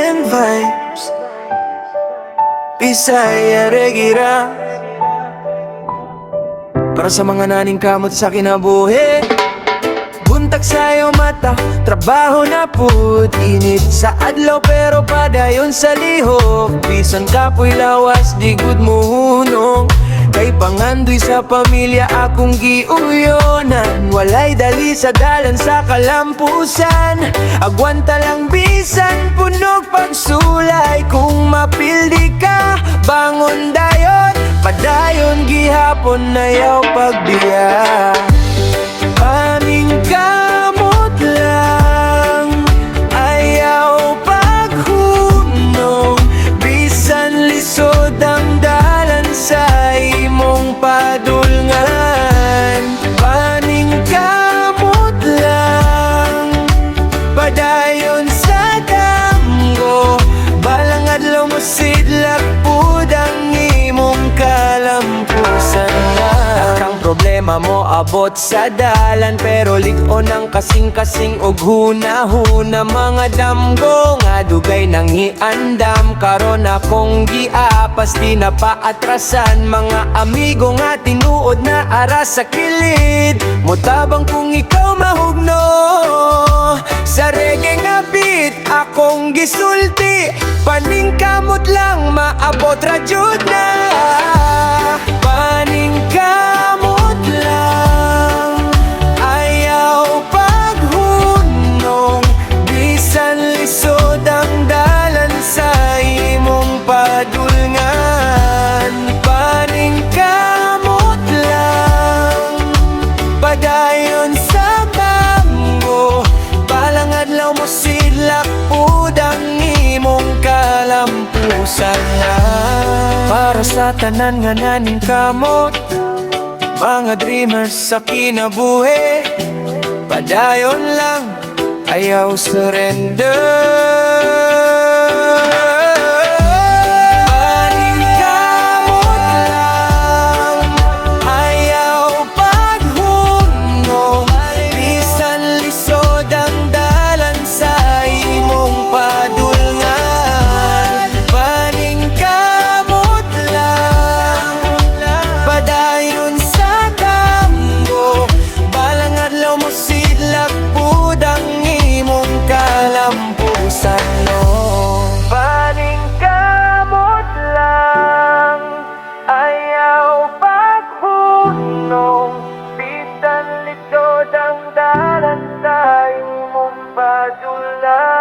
and vibes, Bisaya Regira. Para sa mga naning kamot sa kinabuhi, buntag sa'yo mata, trabaho na put. Init sa adlaw pero padayon sa lihok. Bisan kapoy lawas, di good mo hunong. Kay pangandoy sa pamilya akong giuyonan. Walay dali sa dalan sa kalampusan. Agwanta lang bisan punog pagsulay. Kung mapildi ka, bangon dayon. Padayon gihapon na yaw pagbiya. Paning kamot lang, ayaw paghunong. Bisan lisod ang dalan sa imong padulngan. Paning kamot lang, padayon sa damgo. Balang adlaw mo sidlak pud ang imong kalampusan na. Akang problema mo abot sa dalan, pero lig-on ang kasing-kasing og huna-huna. Mga damgo nga dugay nang iandam, karon akong giapas di na paatrasan. Mga amigo nga tinuod na ara sa kilid, mutabang kung ikaw mahugno. Sa reggae nga beat akong gisulti, paning kamot lang maabot ra jud na. Paning kamot lang, ayaw paghunong. Bisan lisod ang dalan sa imong padulngan. Paning kamot lang, padayon sa banggo. Balang adlaw mo sidlak pud ang imong kalampusan na. Para sa tanan nga naning kamot, mga dreamers sa kinabuhi, padayon lang, ayaw surrender. Paning kamot lang, ayaw paghunong. Bisan lisod ang dalan sa imong padulngan. Paning kamot lang, padayon sa damgo. Balang adlaw mo sidlak pud ang imong kalampusan no. Paning kamot lang, ayaw paghunong. Bisan lisod ang dalan sa imong padulngan.